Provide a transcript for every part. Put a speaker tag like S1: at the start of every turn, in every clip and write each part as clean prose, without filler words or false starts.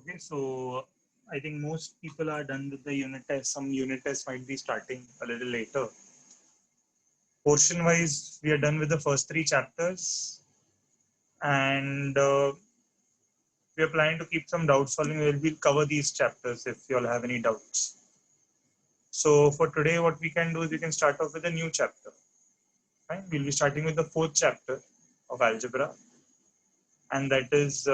S1: Okay, so I think most people are done with the unit test. Some unit tests might be starting a little later. Portion wise, we are done with the first 3 chapters, and we are planning to keep some doubt solving. We'll cover these chapters if you all have any doubts. So for today, what we can do is we can start off with a new chapter. Right? We'll be starting with the 4th chapter of algebra, and that is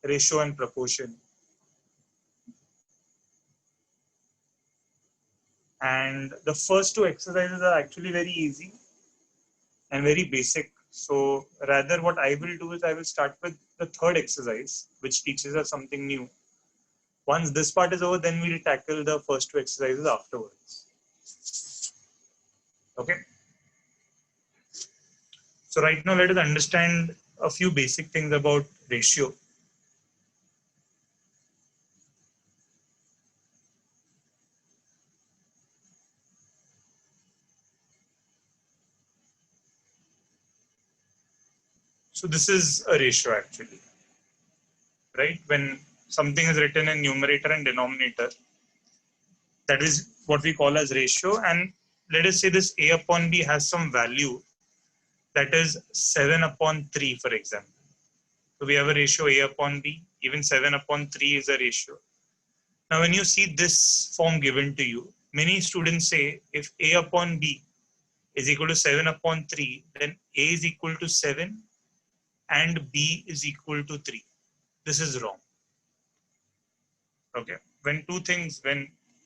S1: ratio and proportion. And the first 2 exercises are actually very easy and very basic. So rather what I will do is I will start with the 3rd exercise, which teaches us something new. Once this part is over, then we'll tackle the first 2 exercises afterwards. Okay. So right now let us understand a few basic things about ratio. So this is a ratio actually, right? When something is written in numerator and denominator, that is what we call as ratio. And let us say this a upon b has some value that is 7 upon 3, for example. So we have a ratio a upon b, even 7 upon 3 is a ratio. Now when you see this form given to you, many students say if a upon b is equal to 7 upon 3, then a is equal to 7 and b is equal to 3. This is wrong. Okay. When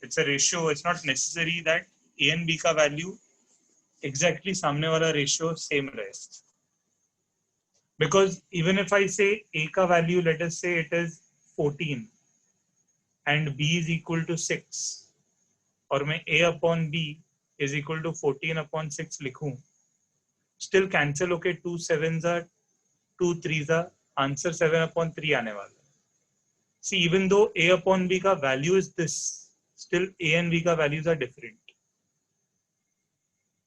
S1: it's a ratio, it's not necessary that a and b का value exactly सामने वाला ratio same रहे. Because even if I say a का value, let us say it is 14 and b is equal to 6, और मैं a upon b is equal to 14 upon 6 लिखूं, still cancel okay, 2 sevens are 2 3s are, answer 7 upon 3 आने वाला. See, even though a upon b का value is this, still a and b का values are different.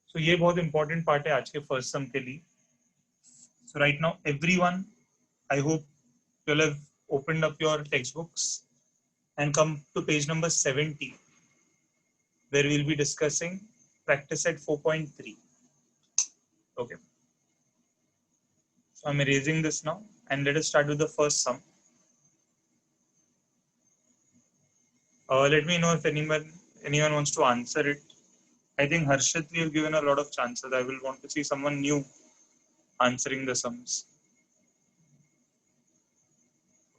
S1: So ये बहुत important part है आज के first sum के लिए. So right now everyone, I hope you'll have opened up your textbooks and come to page number 70, where we'll be discussing practice set 4.3. Okay. So I'm erasing this now and let us start with the first sum. Let me know if anyone wants to answer it. I think Harshit, we have given a lot of chances. I will want to see someone new answering the sums.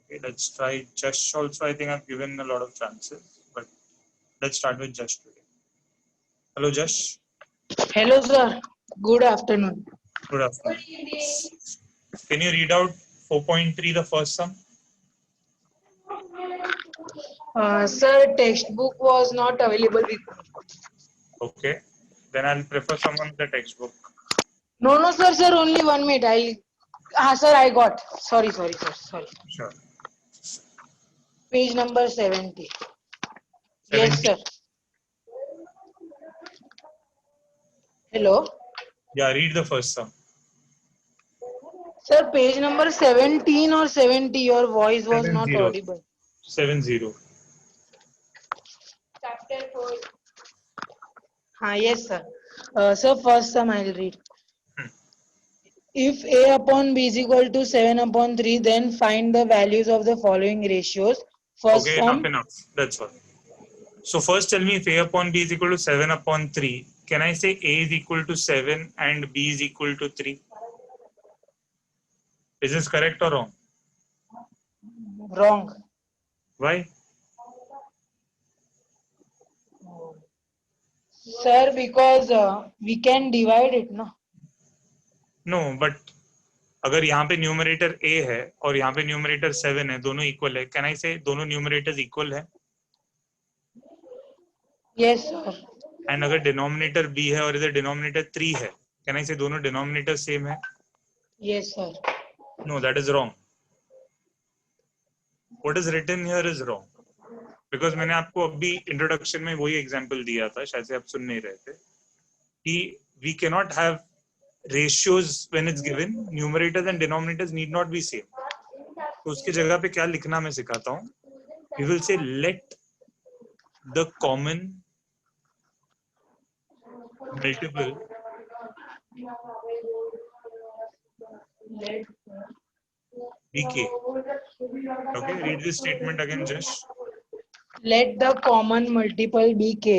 S1: Okay, let's try Josh also. I think I've given a lot of chances, but let's start with Josh today. Hello, Josh.
S2: Hello, sir. Good afternoon.
S1: Good afternoon. Can you read out 4.3, the first sum?
S2: Sir, textbook was not available with me.
S1: Okay. Then I'll prefer someone with the textbook.
S2: No, sir. Only 1 minute. Sir, I got. Sorry, sir. Sorry.
S1: Sure.
S2: Page number 70.
S1: 70.
S2: Yes, sir. Hello.
S1: Yeah, read the first sum.
S2: Sir, page number 17 or 70. Your voice was
S1: 70.
S2: not audible.
S1: 70.
S2: Chapter 4. Yes, sir. Sir, first sum I'll read. If a upon b is equal to 7 upon 3, then find the values of the following ratios. First
S1: Okay,
S2: sum.
S1: enough. That's all. So first tell me if a upon b is equal to 7 upon 3. Can I say a is equal to 7 and b is equal to 3? Is this correct or wrong?
S2: Wrong.
S1: Why?
S2: Sir, because we can divide it, no?
S1: No, but अगर यहाँ पे numerator a है और यहाँ पे numerator 7 है, दोनों equal है, कैन आई से दोनों न्यूमरेटर्स इक्वल है?
S2: Yes, sir.
S1: एंड अगर डिनोमिनेटर b है और इधर डिनोमिनेटर 3 है, कैन आई से दोनों डिनोमिनेटर सेम है?
S2: Yes, sir.
S1: No, that is wrong. What is written here is wrong. Because मैंने आपको अभी इंट्रोडक्शन में वही एग्जांपल दिया था, शायद से आप सुन नहीं रहे थे, कि we cannot have ratios when it's given. Numerators and denominators need not be same. तो उसकी जगह पे क्या लिखना मैं सिखाता हूँ. We will say let the common multiple be k. Okay, read this statement again, Josh.
S2: Let the common multiple be k.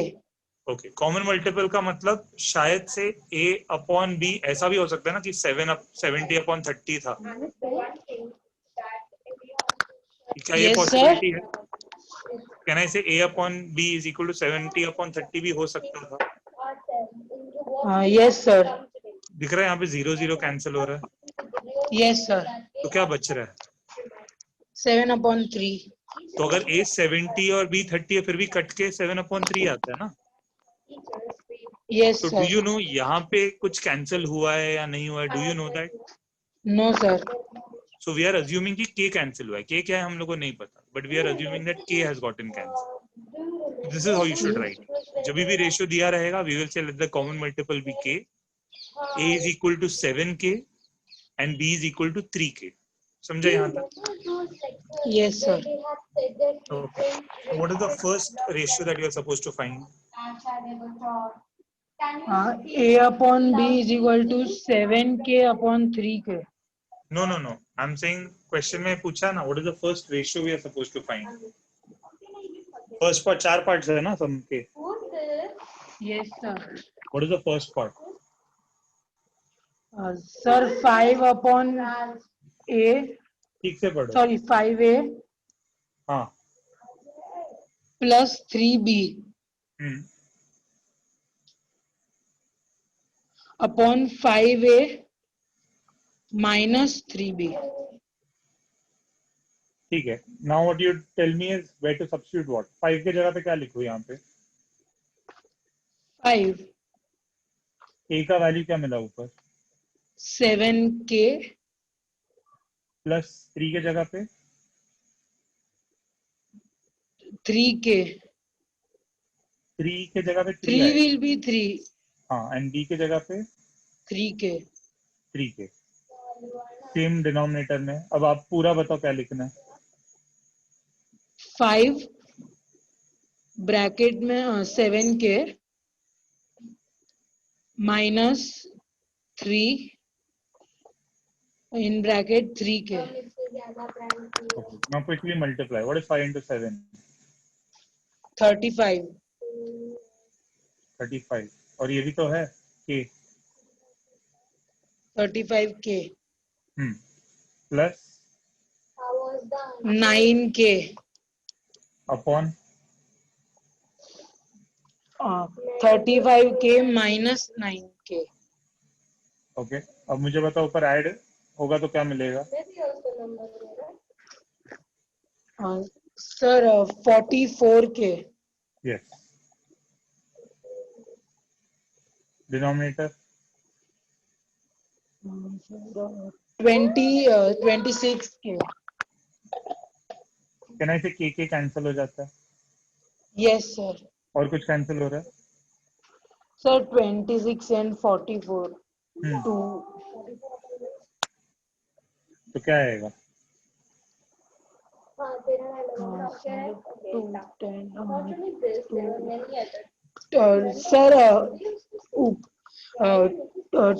S1: Okay, common multiple का मतलब शायद से a अपॉन b ऐसा भी हो सकता है ना कि 70 अपॉन 30 था. क्या ये
S2: Yes, sir.
S1: पॉसिबिलिटी है? Can I say a upon b is equal to 70 upon 30 भी हो सकता था.
S2: Yes, sir.
S1: दिख रहा है यहाँ पे 0 0 कैंसिल हो रहा है.
S2: Yes, sir.
S1: तो क्या बच रहा है?
S2: 7/3.
S1: तो अगर a 70 और b 30 है फिर भी कट के 7 अपॉन 3 आता है ना.
S2: Yes,
S1: तो डू
S2: sir.
S1: यू नो यहाँ पे कुछ कैंसिल हुआ है या नहीं हुआ है? Do you know that?
S2: No, sir.
S1: So we are assuming कि k कैंसिल हुआ है. k क्या है हम लोग को नहीं पता, but we are assuming that k has gotten cancel. This is how you should write. जब भी रेशियो दिया रहेगा we will say let the common multiple be k. a is equal to 7k and b is equal to 3k. समझा यहाँ तक?
S2: Yes, sir.
S1: Okay. So what is the first ratio that you are supposed to find?
S2: A upon B is equal to 7k upon 3k.
S1: No, no, no. I'm saying question में पूछा ना. What is the first ratio we are supposed to find? First part, 4 parts है ना sum के.
S2: Yes, sir.
S1: What is the first part?
S2: Sir, 5 upon A.
S1: ठीक से पढ़ो.
S2: Sorry, 5A
S1: हाँ.
S2: plus 3B upon 5A minus 3B.
S1: ठीक है. Now what you tell me is where to substitute what? 5 के जगह पे क्या लिखो यहाँ पे?
S2: 5.
S1: a का वैल्यू क्या मिला ऊपर?
S2: 7k
S1: प्लस 3 के जगह पे
S2: 3k.
S1: 3 के जगह पे 3
S2: 3
S1: आएगा.
S2: will be 3.
S1: हाँ, एंड b के जगह पे
S2: 3k.
S1: 3k. सेम डिनोमिनेटर में. अब आप पूरा बताओ क्या लिखना है.
S2: 5 ब्रैकेट में 7k minus 3 in bracket 3k.
S1: Okay. Now quickly multiply. What is 5 into 7?
S2: 35.
S1: 35. और ये भी तो है k.
S2: 35k.
S1: Plus
S2: 9k.
S1: Upon
S2: 35k minus 9k.
S1: Okay. अब मुझे बताओ ऊपर ऐड होगा तो क्या मिलेगा?
S2: Sir, 44k.
S1: Yes. Denominator
S2: 26k.
S1: Can I से के कैंसिल हो जाता है.
S2: Yes, sir.
S1: और कुछ कैंसिल हो रहा है?
S2: Sir, 26 and 44. 2.
S1: तो क्या आएगा?
S2: 2 sir,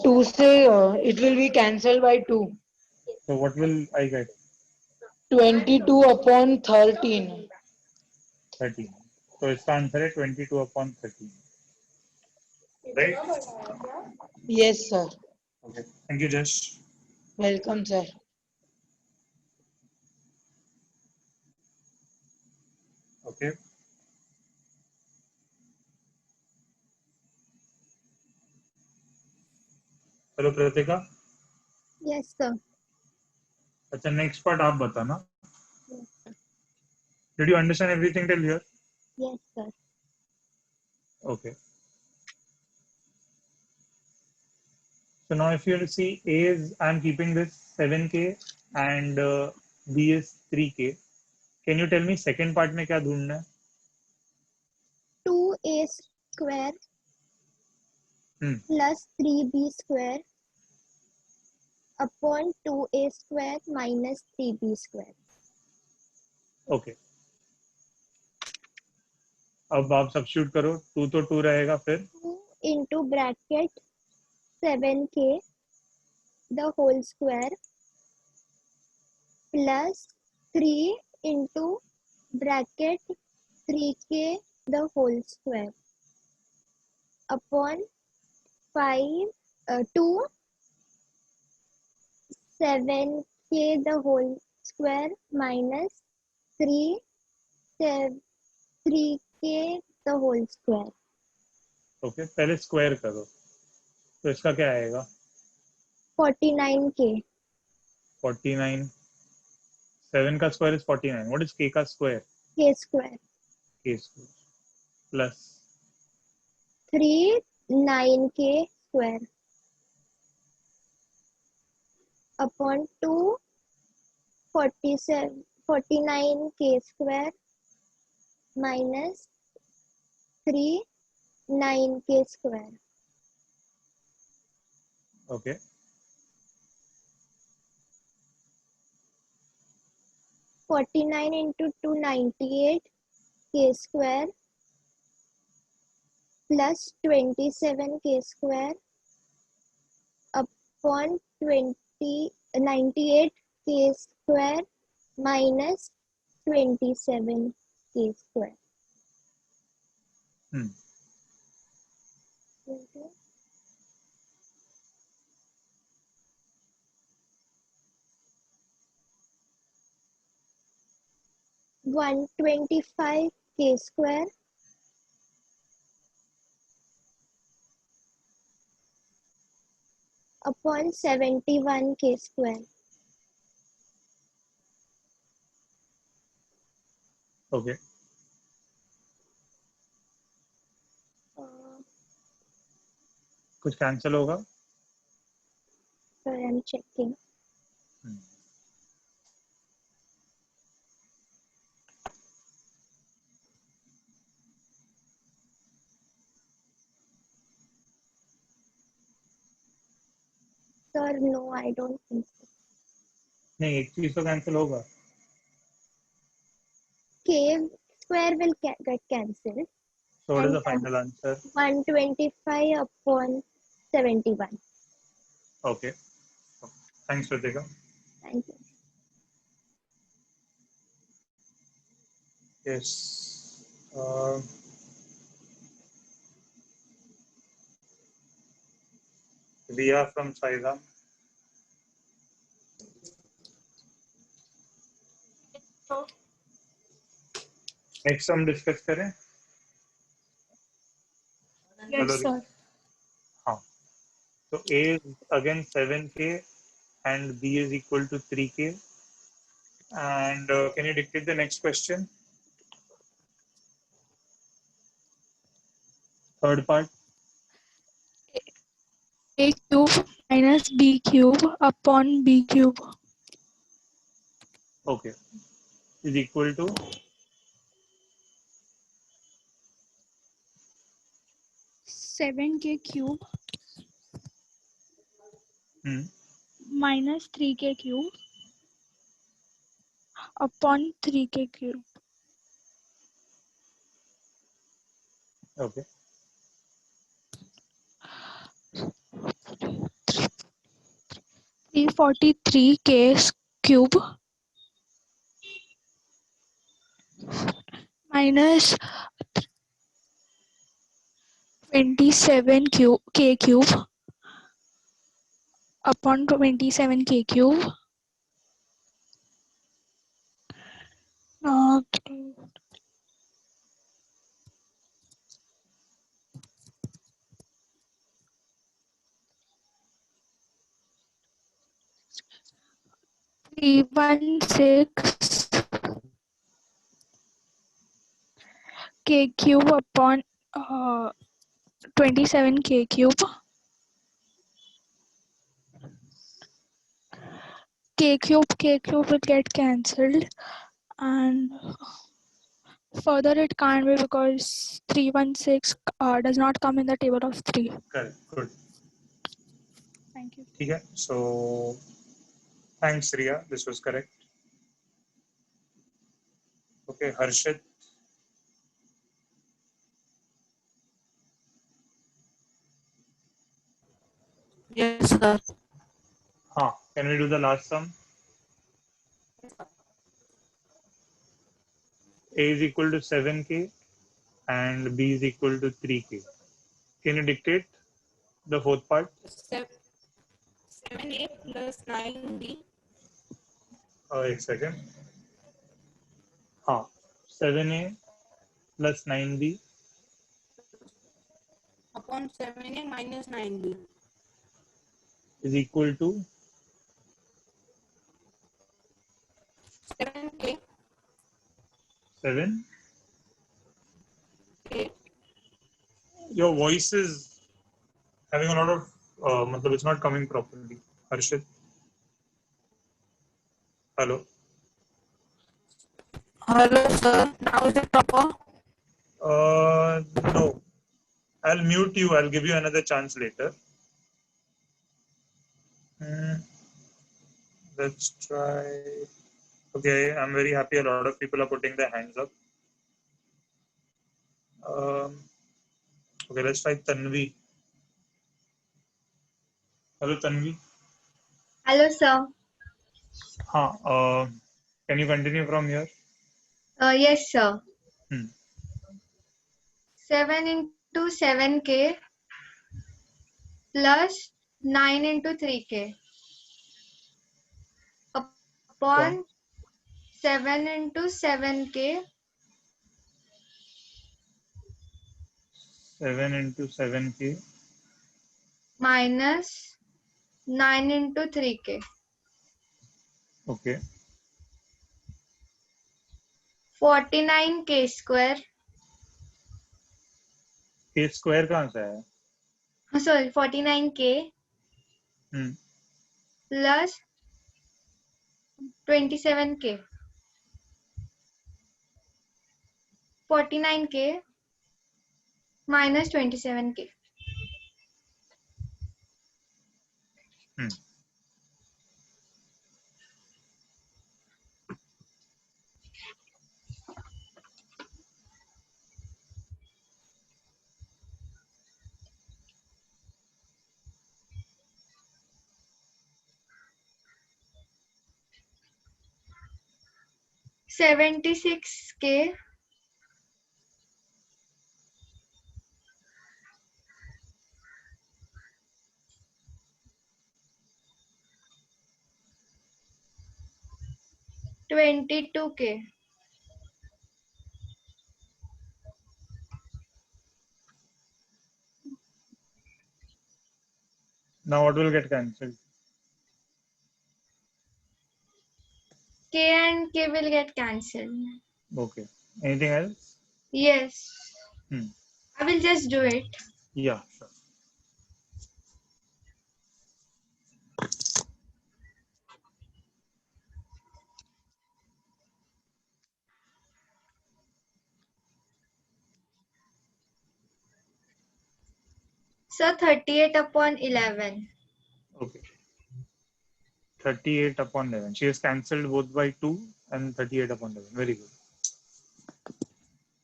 S2: 2 say it will be cancelled by 2.
S1: So what will I get?
S2: 22 upon 13.
S1: 13. तो इसका आंसर है 22 upon 13. Right.
S2: Yes, sir.
S1: Okay. Thank you जश.
S2: Welcome, sir.
S1: ओके. हेलो प्रतिका.
S3: Yes, sir.
S1: अच्छा, नेक्स्ट पार्ट आप बताना. Did you understand everything till here?
S3: Yes, sir.
S1: Okay. So now if you see A is, I'm keeping this 7k and B is 3k. Can you tell me second part में क्या ढूंढना है?
S3: 2a square plus 3b square upon 2a square minus 3b square.
S1: Okay, अब आप substitute करो, 2 तो 2 रहेगा, फिर
S3: 2 into bracket 7k the whole square plus 3 into bracket 3k the whole square upon 2 7k the whole square minus 3 3k the whole square.
S1: Okay, पहले square करो, तो इसका क्या आएगा?
S3: 49k.
S1: 49, 7 का square is 49, what is k का square?
S3: K square.
S1: k square plus
S3: 3 9k square upon 2 47 49k square minus 3 9k square.
S1: Okay,
S3: 49 into 2 98k square plus 27k square upon 98k square minus 27k square.
S1: हम्म,
S3: One 125k square upon 71k square.
S1: Okay, कुछ cancel होगा?
S3: Sorry, I'm checking.
S1: Hmm,
S3: Sir, no, I don't think so.
S1: नहीं, एक चीज तो cancel होगा.
S3: K square will get cancelled.
S1: So what is
S3: And
S1: the final answer?
S3: 125 upon 71.
S1: Okay, thanks Ritika.
S3: Thank you.
S1: Yes, Riya from Sairam. Next हम discuss करें.
S4: Yes, sir.
S1: हाँ, so A is again 7k and B is equal to 3k. And can you dictate the next question? Third part.
S4: A cube minus B cube upon B cube.
S1: Okay, is equal to
S4: 7k cube
S1: hmm,
S4: minus 3k cube upon 3k cube.
S1: okay,
S4: 343k cube minus 27k cube upon 27k cube. Uh, 316 k cube upon 27k cube. K cube will get cancelled, and further it can't be because 316 does not come in the table of 3.
S1: correct, good.
S4: Thank you.
S1: ठीक है, so thanks Riya, this was correct. Okay, Harshit.
S5: Yes, sir.
S1: Can we do the last sum? A is equal to 7k and B is equal to 3k. Can you dictate the fourth part?
S5: 7A plus 9B.
S1: एक second. 7a plus 9b
S5: Upon 7A minus 9B.
S1: is equal to
S5: 7K.
S1: 7.
S5: K.
S1: Your voice is having a lot of, it's not coming properly. Harshit. Hello.
S5: Hello, sir. Now is it proper?
S1: No. I'll mute you. I'll give you another chance later. Let's try. Okay, I'm very happy. A lot of people are putting their hands up. Okay, let's try Tanvi. Hello, Tanvi.
S6: Hello, sir.
S1: Can you continue from here?
S6: Yes, sir.
S1: Hmm.
S6: 7 into 7k plus 9 into 3k upon 7 into 7k
S1: 7 into 7k
S6: minus 9 into 3k.
S1: Okay.
S6: 49k square.
S1: K square कहाँ से आया?
S6: Sorry, 49k plus 27k. 49k minus 27k.
S1: Hmm.
S6: $76k $22k.
S1: Now what will get cancelled?
S6: K and K will get cancelled.
S1: Okay. Anything else?
S6: Yes.
S1: Hmm.
S6: I will just do it.
S1: Yeah, sure.
S6: So 38 upon 11.
S1: Okay. 38 upon 11. She has cancelled both by 2 and 38 upon 11. Very good.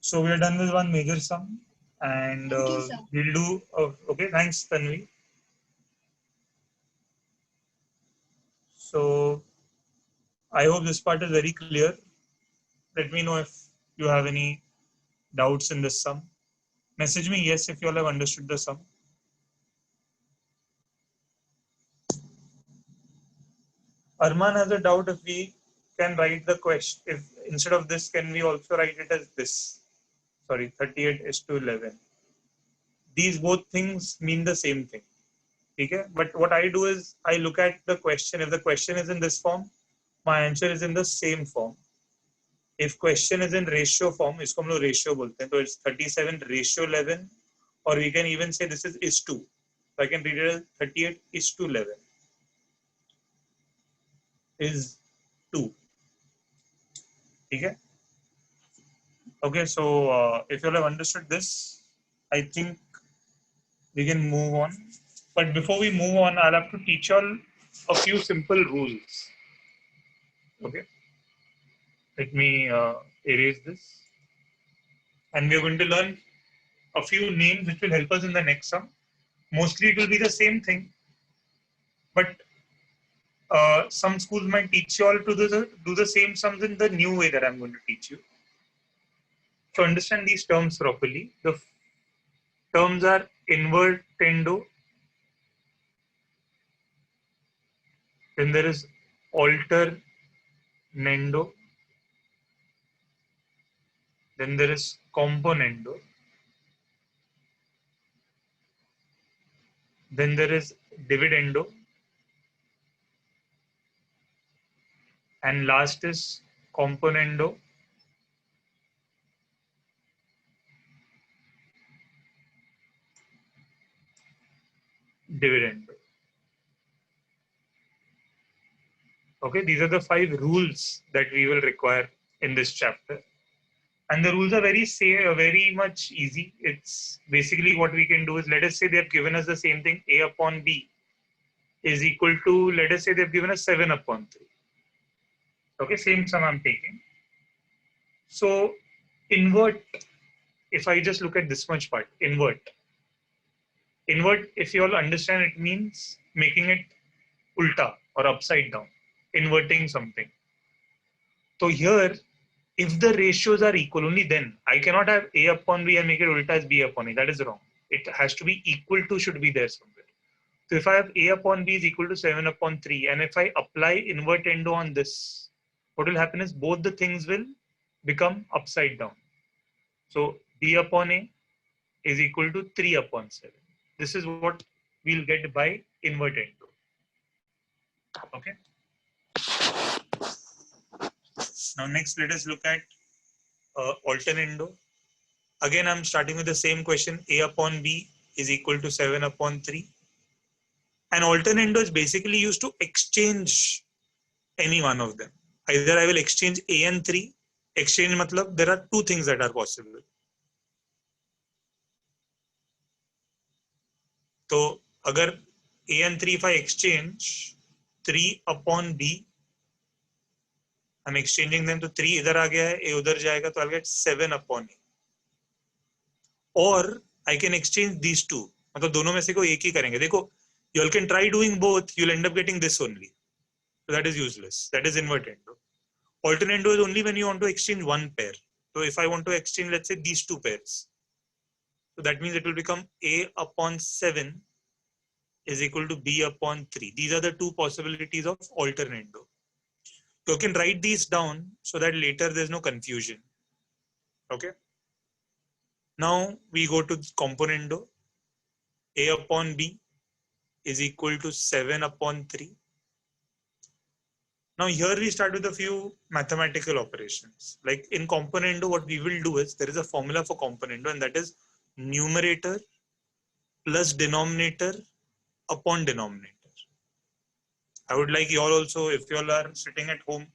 S1: So we are done with one major sum, and
S6: Thank you, sir.
S1: we'll do. Okay, thanks, Tanvi. So I hope this part is very clear. Let me know if you have any doubts in this sum. Message me yes if you all have understood the sum. Arman has a doubt if we can write the question. If instead of this, can we also write it as this? Sorry, 38 is to 11. These both things mean the same thing. Okay? But what I do is I look at the question. If the question is in this form, my answer is in the same form. If question is in ratio form, इसको हम लोग ratio बोलते हैं, तो it's 37 ratio 11, or we can even say this is to. So I can read it as 38 is to 11 is 2. Okay? Okay, so if you all have understood this, I think we can move on. But before we move on, I'll have to teach you all a few simple rules. Okay. Let me erase this. And we're going to learn a few names which will help us in the next sum. Mostly it will be the same thing, but some schools might teach you all to do the same sums in the new way that I'm going to teach you. To understand these terms properly, the terms are invertendo, then there is alternendo, then there is componendo, then there is dividendo, and last is componendo, dividendo. Okay, these are the 5 rules that we will require in this chapter. And the rules are very much easy. It's basically what we can do is, let us say they have given us the same thing, A upon B is equal to, let us say they've given us 7 upon 3. Okay, same sum I'm taking. So invert, if I just look at this much part, invert, if you all understand, it means making it ulta or upside down, inverting something. So here, if the ratios are equal, only then I cannot have A upon B and make it ulta as B upon A. That is wrong. It has to be equal to, should be there somewhere. So if I have A upon B is equal to 7 upon 3, and if I apply invertendo on this, what will happen is both the things will become upside down. So B upon A is equal to 3 upon 7. This is what we'll get by invertendo. Okay. Now next, let us look at alternendo. Again, I'm starting with the same question. A upon B is equal to 7 upon 3. And alternendo is basically used to exchange any one of them. Either I will exchange A and 3. Exchange matlab, there are 2 things that are possible. So, agar A and 3, if I exchange 3 upon B, I'm exchanging them to 3 idhar aa gaya hai, A udhar jayega, so I'll get 7 upon A. Or I can exchange these 2. मतलब दोनों में से कोई एक ही करेंगे. देखो, you all can try doing both, you'll end up getting this only. So that is useless. That is invertendo. Alternendo is only when you want to exchange one pair. So if I want to exchange, let's say, these 2 pairs. So that means it will become A upon 7 is equal to B upon 3. These are the 2 possibilities of alternendo. You can write these down so that later there's no confusion. Okay. Now we go to componendo. A upon B is equal to 7 upon 3. Now here we start with a few mathematical operations. Like in componendo, what we will do is, there is a formula for componendo, and that is numerator plus denominator upon denominator. I would like you all also, if you all are sitting at home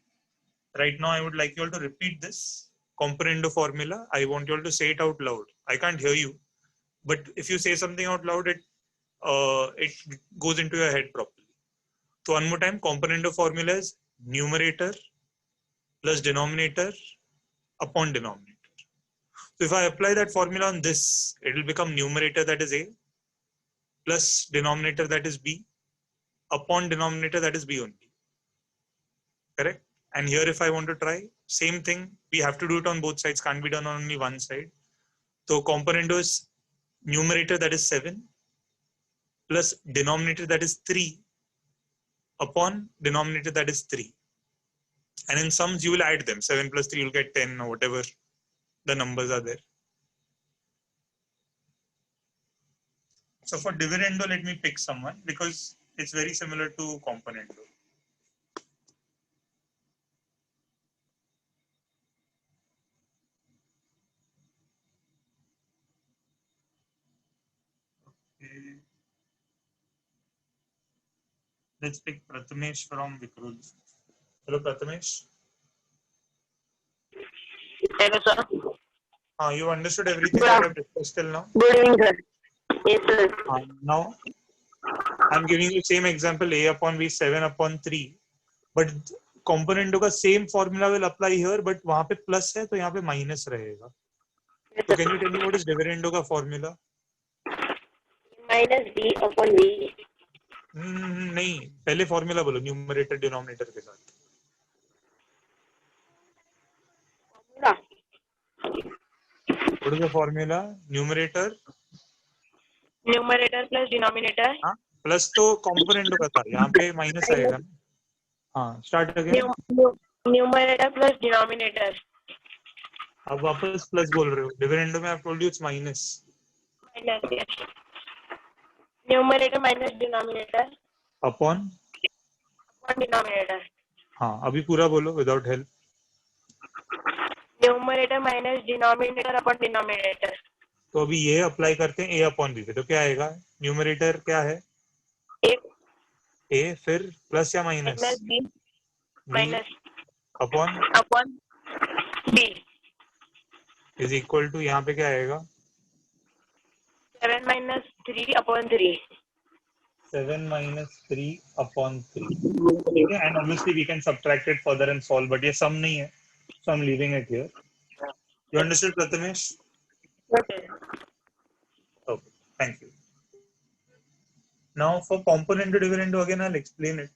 S1: right now, I would like you all to repeat this componendo formula. I want you all to say it out loud. I can't hear you, but if you say something out loud, it goes into your head properly. So one more time, componendo formula is numerator plus denominator upon denominator. So if I apply that formula on this, it will become numerator, that is A, plus denominator, that is B, upon denominator, that is B only. Correct? And here if I want to try, same thing, we have to do it on both sides, can't be done on only one side. So componendo is numerator, that is 7, plus denominator, that is 3, upon denominator, that is 3. And in sums, you will add them. 7 plus 3, you'll get 10 or whatever the numbers are there. So for dividendo, let me pick someone because it's very similar to componendo. Okay. Let's pick Prathamesh from Vikrul. Hello, Prathamesh.
S7: Hello, sir.
S1: You understood everything that I've discussed till now?
S7: Good evening, sir. Yes, sir.
S1: Now, I'm giving you same example, a upon b 7 upon 3, but component का same formula will apply here, but वहाँ पे plus है तो यहाँ पे minus रहेगा. So can you tell me what is dividendo का formula?
S7: minus b upon v.
S1: नहीं, पहले formula बोलो numerator denominator के साथ.
S7: Formula.
S1: What is the formula? Numerator
S7: Numerator plus denominator.
S1: हाँ प्लस तो कॉम्पोनेंट का था, यहाँ पे माइनस आएगा ना. हाँ start again.
S7: Numerator plus denominator.
S1: अब वापस प्लस बोल रहे हो. डिविडेंडो में I told you it's minus.
S7: Minus, yes. Numerator minus denominator
S1: upon.
S7: upon denominator.
S1: हाँ अभी पूरा बोलो without help.
S7: Numerator minus denominator upon denominator.
S1: तो अभी ये अप्लाई करते हैं a अपॉन b पे, तो क्या आएगा? न्यूमरेटर क्या है? a, फिर प्लस या minus?
S7: Minus b minus
S1: upon
S7: b.
S1: Is equal to, यहाँ पे क्या आएगा?
S7: 7 minus 3 upon 3.
S1: 7 minus 3 upon 3. ठीक है, and obviously we can subtract it further and solve, but ये sum नहीं है, so I'm leaving it here. You understood, Prathamesh?
S7: Okay.
S1: Okay, thank you. Now for component to dividendo again I'll explain it.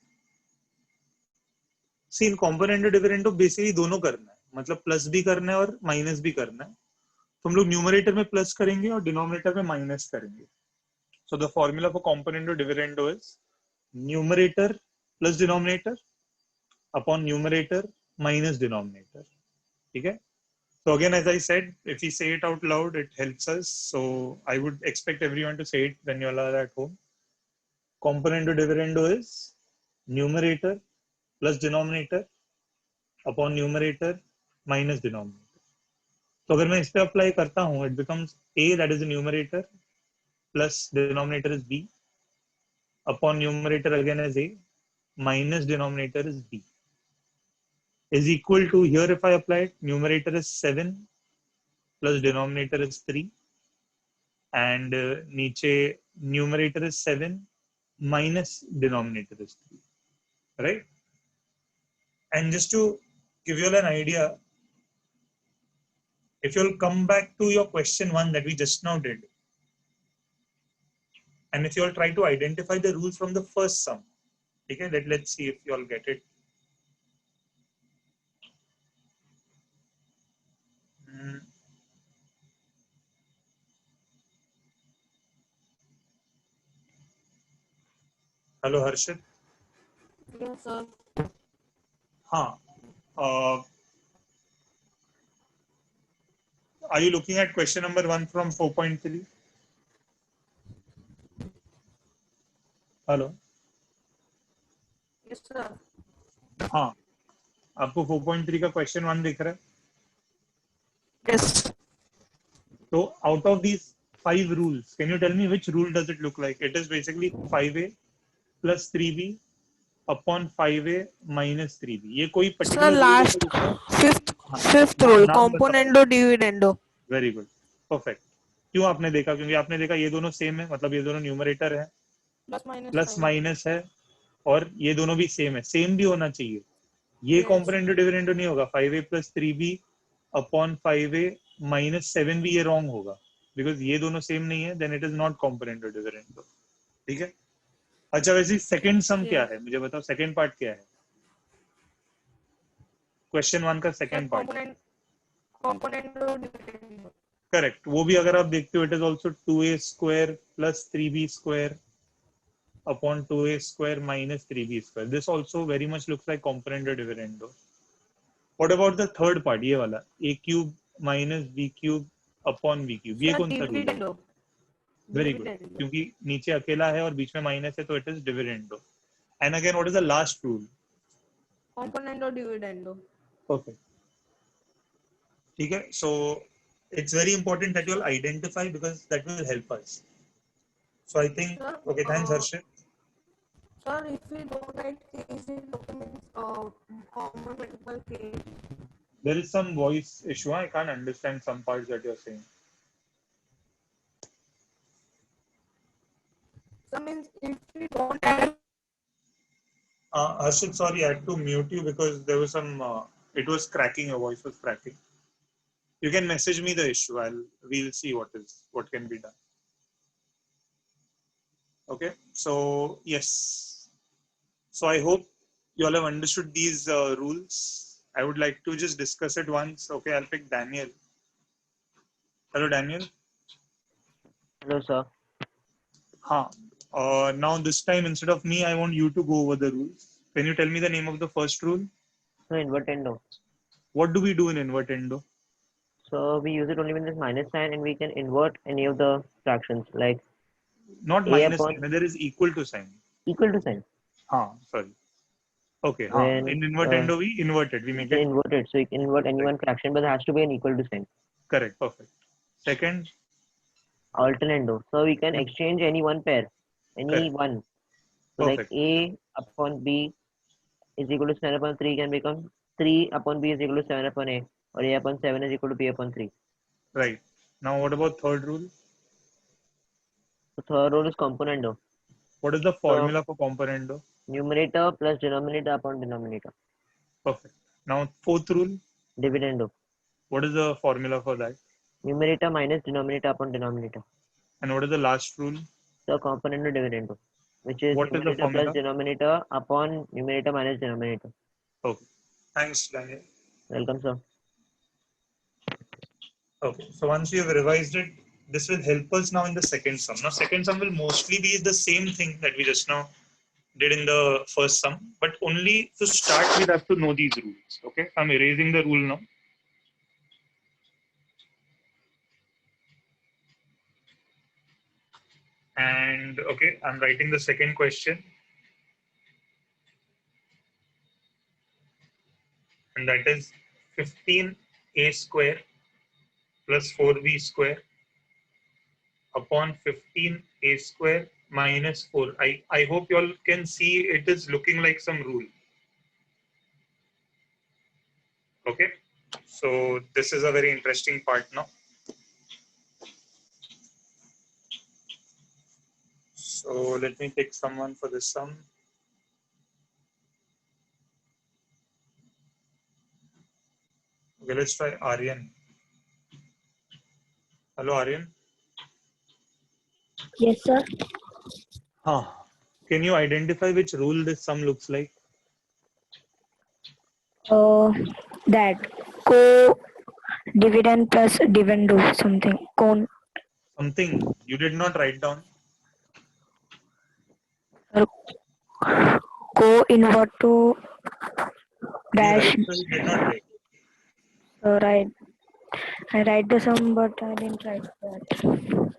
S1: See, in component to dividendo basically दोनों करना है, मतलब plus भी करना है और माइनस भी करना है. तो हम लोग न्यूमरेटर में प्लस करेंगे और डिनोमिनेटर में माइनस करेंगे. So the formula for component to dividendo is numerator plus denominator upon numerator minus denominator. ठीक है? So again, as I said, if we say it out loud, it helps us. So I would expect everyone to say it when you all are at home. Component to dividendo is numerator plus denominator upon numerator minus denominator. तो अगर मैं इस पे apply करता हूँ, it becomes a, that is the numerator, plus denominator is b, upon numerator again is a, minus denominator is b, is equal to, here if I apply it, numerator is 7 plus denominator is 3, and नीचे numerator is 7 minus denominator is 3, right? And just to give you all an idea, if you'll come back to your question 1 that we just now did, and if you all try to identify the rules from the first sum, okay, let's see if you all get it. Hello Harshit.
S5: Yes, sir.
S1: हाँ. Are you looking at question number 1 from 4.3? Hello.
S5: Yes, sir.
S1: हाँ. आपको 4.3 का question 1 दिख रहा है?
S5: Yes.
S1: So out of these 5 rules, can you tell me which rule does it look like? It is basically 5a plus 3b upon 5a minus 3b. ये कोई
S5: Sir,
S1: particular
S5: last fifth rule, componendo dividendo.
S1: Very good, perfect. क्यों आपने देखा? क्योंकि आपने देखा ये दोनों सेम है, मतलब ये दोनों न्यूमरेटर है, प्लस माइनस है, और ये दोनों भी सेम है. सेम भी होना चाहिए. ये कॉम्पोनेंट डिविडेंडो नहीं होगा. 5a plus 3b upon 5a minus 7b, ये रॉन्ग होगा, बिकॉज ये दोनों सेम नहीं है. Then it is not componendo dividendo. ठीक है? अच्छा, वैसे सेकंड सम क्या है, मुझे बताओ. सेकंड पार्ट क्या है क्वेश्चन 1 का? Second part correct. वो भी अगर आप देखते हो, it is also 2a square plus 3b square upon 2a square minus 3b square. This also very much looks like component dividendo. What about the third part, ये वाला a cube minus b cube upon v cube? ये कौन सा rule है? Very good, क्योंकि नीचे अकेला है और बीच में माइनस है, तो it is dividendo. And again what is the last rule?
S5: Componendo dividendo.
S1: Perfect. ठीक है. So it's very important that you will identify, because that will help us. So I think, okay, thanks Harshit.
S5: Sir, if we don't write case in documents, common multiple case.
S1: There is some voice issue. I can't understand some parts that you're saying.
S5: So means if we don't add,
S1: Harshit, sorry, I had to mute you because there was some. It was cracking. Your voice was cracking. You can message me the issue. We'll see what can be done. Okay. So yes. So I hope you all have understood these rules. I would like to just discuss it once. Okay, I'll pick Daniel. Hello, Daniel.
S8: Hello, sir.
S1: Now this time instead of me, I want you to go over the rules. Can you tell me the name of the first rule?
S8: So invertendo.
S1: What do we do in invertendo?
S8: So we use it only when there's minus sign, and we can invert any of the fractions, like
S1: Not
S8: a
S1: minus
S8: upon
S1: sign. When there is equal to sign.
S8: equal to sign.
S1: Sorry. Okay.
S8: When
S1: In invertendo, we invert it. We
S8: we
S1: make
S8: can
S1: it
S8: invert it, so you can invert any one fraction, but there has to be an equal to sign.
S1: correct. Perfect. Second,
S8: Alternando. So we can
S1: Hmm.
S8: exchange any one pair, any
S1: Correct.
S8: one. So like
S1: Perfect.
S8: a upon b is equal to 7 upon 3 can become 3 upon b is equal to 7 upon a, or a upon 7 is equal to b upon 3.
S1: Right. Now, what about third rule?
S8: So third rule is componendo.
S1: What is the
S8: So
S1: formula for componendo?
S8: numerator plus denominator upon denominator.
S1: Perfect. Now, fourth rule.
S8: Dividendo.
S1: What is the formula for that?
S8: Numerator minus denominator upon denominator.
S1: And what is the last rule?
S8: So componendo dividendo, which is
S1: What is the
S8: numerator plus
S1: formula?
S8: denominator upon numerator minus denominator.
S1: Okay. Thanks, Daniel.
S8: Welcome, sir.
S1: Okay. So once we have revised it, this will help us now in the second sum. Now, second sum will mostly be the same thing that we just now did in the first sum, but only to start, we have to know these rules. Okay. I'm erasing the rule now. And okay, I'm writing the second question. And that is 15a square plus 4b square upon 15a square minus 4. I hope you all can see it is looking like some rule. Okay. So this is a very interesting part now. So let me pick someone for this sum. Okay, let's try Aryan. Hello, Aryan.
S4: Yes, sir.
S1: Can you identify which rule this sum looks like?
S4: That co-dividend plus dividendo something. Con
S1: Something you did not write down.
S4: co-inverto dash.
S1: You did not write.
S4: Right. I write the sum, but I didn't write that.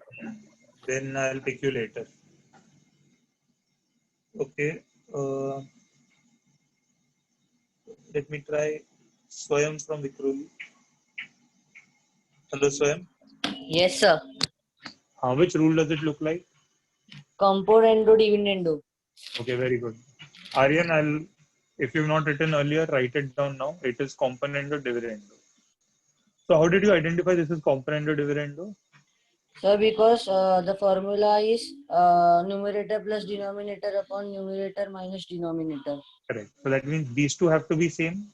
S1: Then I'll pick you later. Okay. Let me try Swayam from Vikruli. Hello, Swayam.
S9: Yes, sir.
S1: Which rule does it look like?
S9: Componendo dividendo.
S1: Okay, very good. Aryan, if you've not written earlier, write it down now. It is componendo dividendo. So how did you identify this is componendo dividendo?
S9: Sir, because the formula is numerator plus denominator upon numerator minus denominator.
S1: Correct. So that means these two have to be same.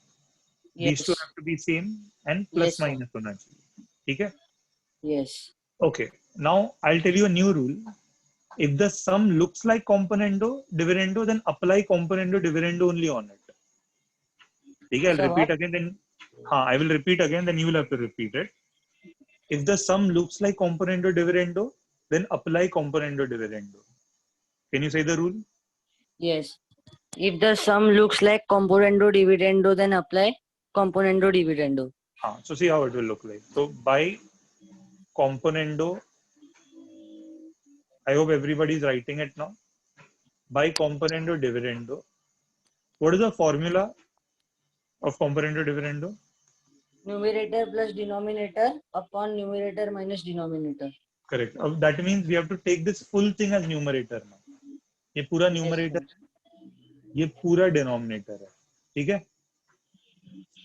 S1: These two
S9: Yes.
S1: have to be same and plus
S9: Yes, sir.
S1: minus होना चाहिए. Okay?
S9: Yes.
S1: Okay. Now I'll tell you a new rule. If the sum looks like componendo dividendo, then apply componendo dividendo only on it. Okay, I'll
S9: So
S1: repeat
S9: what?
S1: again. Then I will repeat again. Then you will have to repeat it. If the sum looks like componendo dividendo, then apply componendo dividendo. Can you say the rule?
S9: Yes. If the sum looks like componendo dividendo, then apply componendo dividendo.
S1: So see how it will look like. So by componendo, I hope everybody is writing it now. By componendo dividendo, what is the formula of componendo dividendo?
S9: Numerator plus denominator upon numerator minus denominator.
S1: Correct. That means we have to take this full thing as numerator now. ये पूरा numerator, ये पूरा denominator है. ठीक है?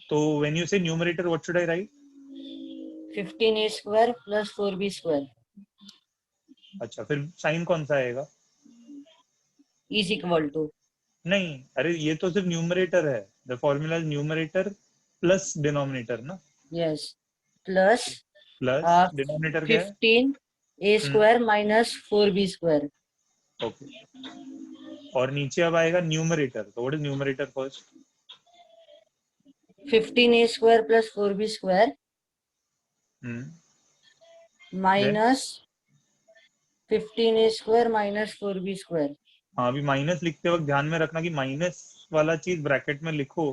S1: So when you say numerator, what should I write?
S9: 15a square plus 4b square.
S1: अच्छा, फिर sign कौन सा आएगा?
S9: is equal to.
S1: नहीं, अरे ये तो सिर्फ न्यूमरेटर है. The formula is numerator plus denominator ना.
S9: Yes. Plus
S1: प्लस डिनोमिनेटर क्या है?
S9: 15 a square minus 4b square.
S1: Okay. और नीचे अब आएगा न्यूमरेटर. तो what is numerator first?
S9: 15a square plus 4b square minus 15a square minus 4b square.
S1: हाँ, अभी माइनस लिखते वक्त ध्यान में रखना कि माइनस वाला चीज ब्रैकेट में लिखो,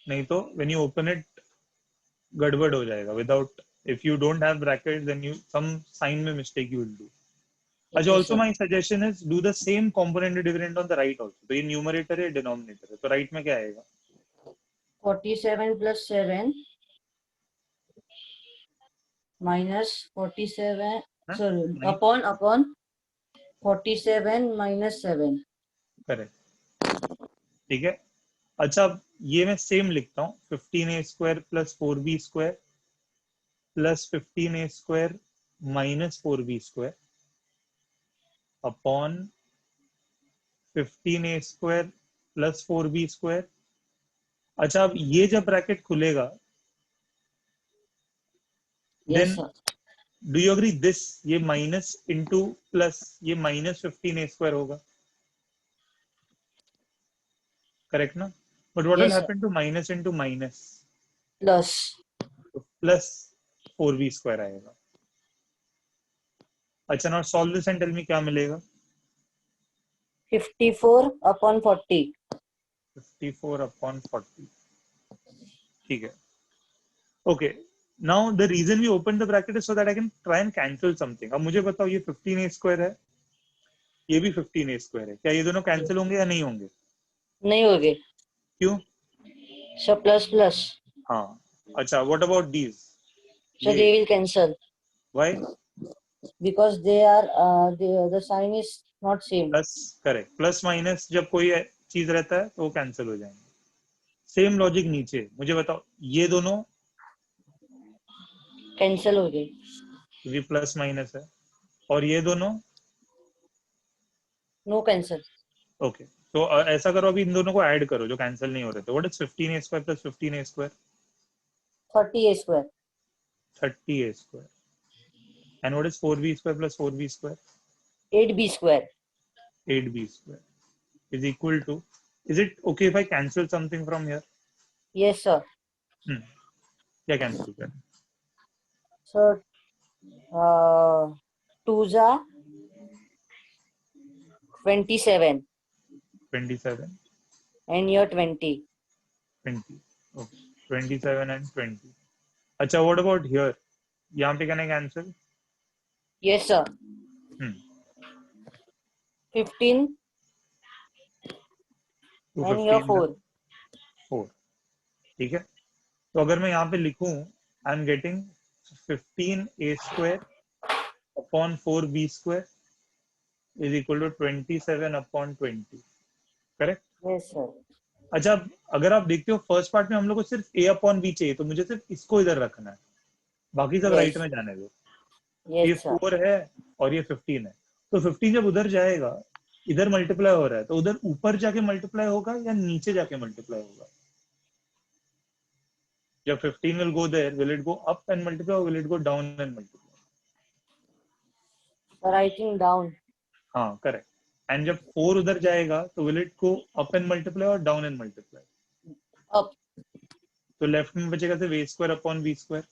S1: नहीं तो व्हेन यू ओपन इट गड़बड़ हो जाएगा. Without, if you don't have bracket then you some sign में मिस्टेक यू विल डू. अच्छा,
S9: Okay,
S1: also
S9: sir.
S1: My suggestion is do the same componendo dividend on the right also. तो ये numerator है, denominator है, तो right में क्या आएगा?
S9: 47 plus 7 minus 47
S1: Huh?
S9: sorry
S1: Nine.
S9: upon 47 minus 7.
S1: Correct. ठीक है. अच्छा, अब ये मैं सेम लिखता हूँ. 15a square plus 4b square plus 15a square minus 4b square upon 15a square plus 4b square. अच्छा, अब ये जब ब्रैकेट खुलेगा,
S9: Yes,
S1: then
S9: sir.
S1: Do you agree this, ये माइनस इंटू प्लस ये माइनस 15a स्क्वायर होगा. Correct ना? But what will
S9: Yes, sir.
S1: Happen to minus into minus?
S9: Plus
S1: plus 4b square आएगा. अच्छा, now solve this and tell me क्या मिलेगा.
S9: 54 upon 40.
S1: 54 upon 40. ठीक है. Okay. Now the reason we opened the bracket is so that I can try and cancel something. अब मुझे बताओ, ये 15a स्क्वायर है, ये भी 15a स्क्वायर है. क्या ये दोनों कैंसिल होंगे या नहीं होंगे?
S9: नहीं होगे.
S1: क्यों?
S9: So plus plus.
S1: हाँ. अच्छा, what about these?
S9: So they will cancel
S1: Why?
S9: because they are the sign is not same.
S1: Plus. Correct. Plus minus जब कोई चीज रहता है तो वो कैंसिल हो जाएंगे. सेम लॉजिक नीचे. मुझे बताओ, ये दोनों
S9: Cancel हो गए.
S1: भी प्लस माइनस है, और ये दोनों
S9: No cancel.
S1: ओके. तो ऐसा करो, अभी इन दोनों को ऐड करो जो कैंसिल नहीं हो रहे थे. What is 15a square plus 15a square?
S9: 30a square.
S1: 30a square. And what is 4b square plus 4b square?
S9: 8b square.
S1: 8b square is equal to, is it okay if I cancel something from here?
S9: Yes, sir.
S1: क्या cancel करें?
S9: So 2s are 27
S1: 27.
S9: and you're 20.
S1: 20. Okay. 27 and 20. अच्छा, what about here? यहाँ पे can I cancel?
S9: Yes, sir. 15 and you're 4.
S1: 4. ठीक है. तो अगर मैं यहाँ पे लिखूं, I am getting 15a square upon 4b square is equal to 27 upon 20. Correct?
S9: Yes, sir.
S1: अच्छा, अगर आप देखते हो फर्स्ट पार्ट में हम लोग को सिर्फ a अपॉन b चाहिए, तो मुझे सिर्फ इसको इधर रखना है, बाकी सब
S9: Yes.
S1: राइट में जाने दो. ये
S9: Yes, sir.
S1: 4 है और ये 15 है. तो 15 जब उधर जाएगा, इधर मल्टीप्लाई हो रहा है, तो उधर ऊपर जाके मल्टीप्लाई होगा या नीचे जाके मल्टीप्लाई होगा? जब 15 will go there, will it go up and multiply or will it go down and multiply?
S9: Sir, I think down.
S1: हाँ, करेक्ट. एंड जब 4 उधर जाएगा तो will it go up and multiply or down and multiply?
S9: Up.
S1: तो left में बचेगा सिर्फ a square upon b square.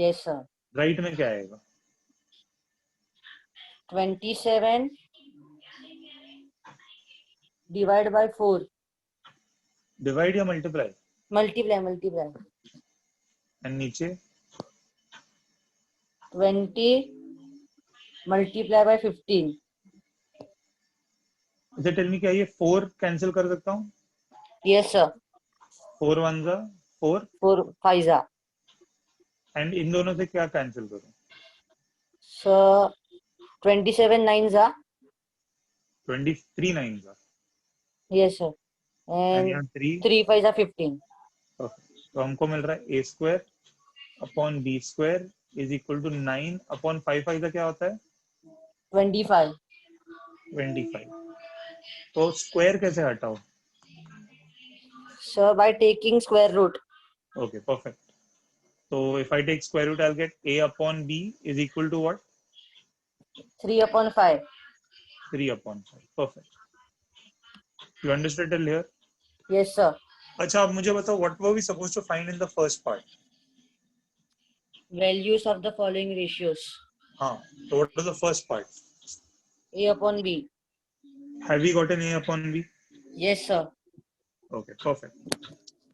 S9: Yes, sir.
S1: Right में क्या आएगा?
S9: 27 divided by 4.
S1: डिवाइड या मल्टीप्लाई?
S9: Multiply.
S1: एंड नीचे
S9: 20 multiply by 15.
S1: अच्छा, टेल मी, क्या ये 4 कैंसिल कर सकता हूँ?
S9: Yes, sir.
S1: 4 1 जा 4.
S9: 4 5 are.
S1: एंड इन दोनों से क्या कैंसिल करूँ?
S9: So 27 9s are.
S1: 23 9 जा.
S9: Yes, sir.
S1: एंड
S9: And
S1: यहाँ 3.
S9: 3 5s are 15.
S1: तो हमको मिल रहा है a square upon b square is equal to 9 upon 5 5 का क्या होता है?
S9: 25.
S1: 25. तो स्क्वायर कैसे हटाओ?
S9: Sir, by taking square root.
S1: Okay, perfect. So if I take square root, I'll get a upon b is equal to what?
S9: 3 upon 5.
S1: 3 upon 5. Perfect. You understood till here?
S9: Yes, sir.
S1: अच्छा, अब मुझे बताओ, what were we supposed to find in the first part?
S9: Values of the following ratios.
S1: हाँ, so what was the first part?
S9: A upon B.
S1: Have we gotten a upon b?
S9: Yes, sir.
S1: Okay, perfect.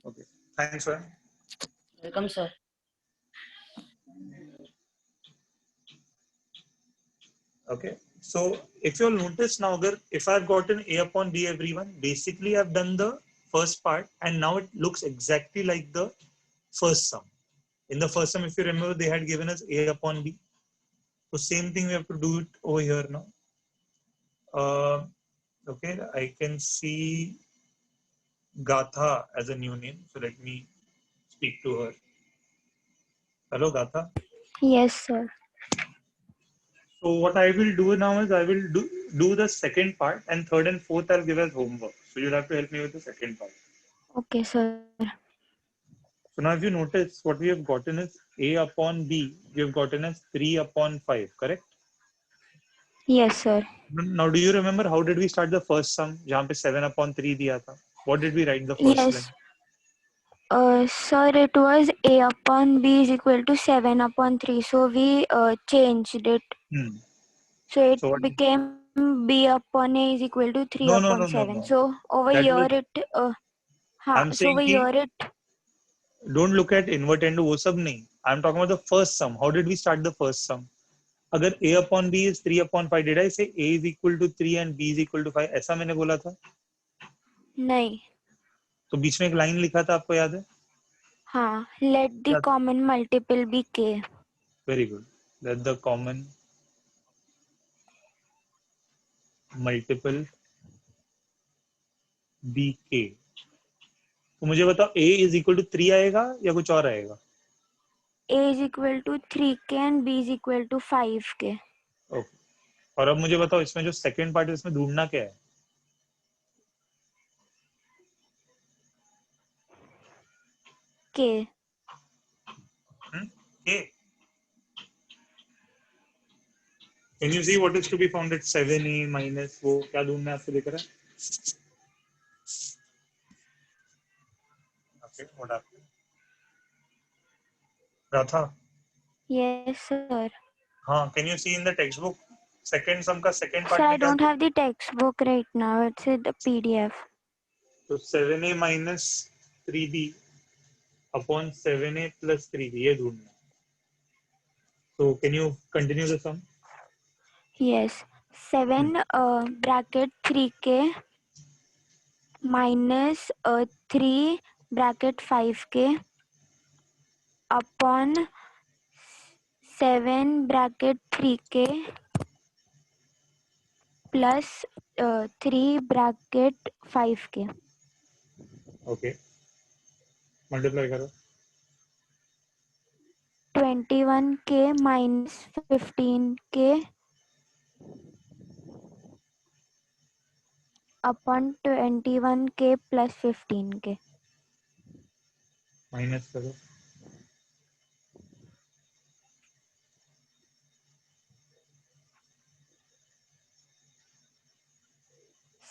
S1: Okay, thanks, sir.
S9: Welcome, sir.
S1: Okay, so if you'll notice now, if I've gotten a upon b, everyone, basically I've done the first part and now it looks exactly like the first sum. In the first sum, if you remember, they had given us a upon b. So same thing, we have to do it over here now. Okay, I can see Gatha as a new name. So let me speak to her. Hello, Gatha.
S4: Yes, sir.
S1: So what I will do now is I will do the second part, and third and fourth I'll give as homework. So you'll have to help me with the second part.
S4: Okay, sir.
S1: So now if you notice, what we have gotten is a upon b, we have gotten as 3 upon 5, correct?
S4: Yes, sir.
S1: Now do you remember how did we start the first sum? जहाँ पे 7 upon 3 दिया था. What did we write the first
S4: Yes.
S1: line?
S4: Sir, it was A upon B is equal to 7 upon 3. So we changed it. So it
S1: So what?
S4: became B upon A is equal to 3
S1: No,
S4: upon 7.
S1: no.
S4: So over
S1: That
S4: here
S1: was,
S4: it,
S1: I'm
S4: so over
S1: saying
S4: here
S1: कि
S4: it,
S1: don't look at invert into वो सब नहीं. I'm talking about the first sum. How did we start the first sum? अगर a upon b is 3 upon 5, did I say a is equal to 3 and b is equal to 5? ऐसा मैंने बोला था.
S4: नहीं.
S1: तो बीच में एक लाइन लिखा था, आपको याद है?
S4: हाँ. Let the
S1: क्या?
S4: common multiple be k.
S1: Very good. Let the common multiple be k. तो मुझे बताओ, a is equal to 3 आएगा या कुछ और आएगा?
S4: A is equal to 3k and B is equal to 5k.
S1: Okay. और अब मुझे बताओ, इसमें जो सेकंड पार्ट है, इसमें ढूंढना क्या है?
S4: K.
S1: k. Can you see what is to be found at 7a minus वो क्या ढूंढना है आपको दिख रहा है? Okay, what happened? Ratha?
S4: Yes, sir.
S1: हाँ, can you see in the textbook second sum का second
S4: Sir,
S1: part
S4: I
S1: में क्या
S4: don't
S1: है?
S4: have the textbook right now. It's in the PDF.
S1: तो 7a minus 3b upon 7a plus 3b ये ढूंढना. So can you continue the sum?
S4: Yes. 7 bracket 3k minus 3 bracket 5k upon 7 bracket 3k plus 3 bracket 5k.
S1: Okay. Multiply करो.
S4: 21k minus 15k upon 21k plus 15k.
S1: Minus करो.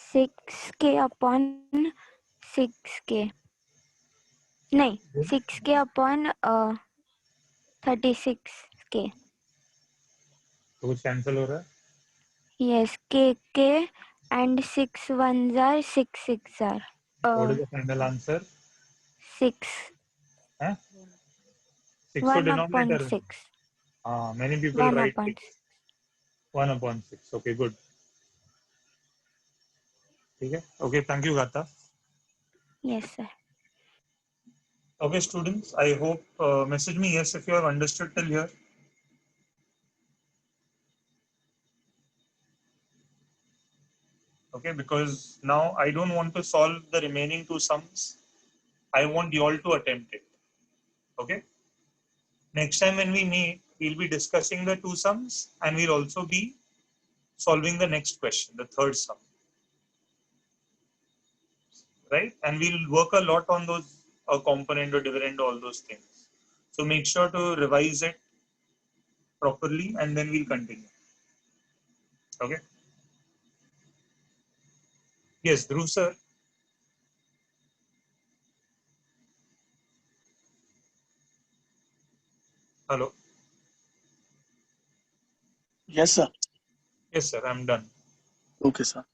S4: Six के upon 6k. नहीं, 6k upon 36k.
S1: तो कुछ cancel हो रहा है?
S4: Yes, k and 6 ones are 6 6 are
S1: What is the final answer?
S4: 6.
S1: Huh? 6 तो
S4: 1 upon
S1: denominator है.
S4: 6.
S1: Many people
S4: 1
S1: write
S4: upon
S1: 6.
S4: 6.
S1: 1 upon 6. Okay, good. ठीक है. Okay, thank you, Gata.
S4: Yes, sir.
S1: Okay, students, I hope message me yes if you have understood till here. Okay, because now I don't want to solve the remaining two sums. I want you all to attempt it. Okay. Next time when we meet, we'll be discussing the two sums and we'll also be solving the next question, the third sum. right? And we'll work a lot on those component or dividend, all those things. So make sure to revise it properly and then we'll continue. Okay. Yes, Dhruv sir. Hello.
S10: Yes, sir.
S1: Yes, sir. I'm done.
S10: Okay, sir.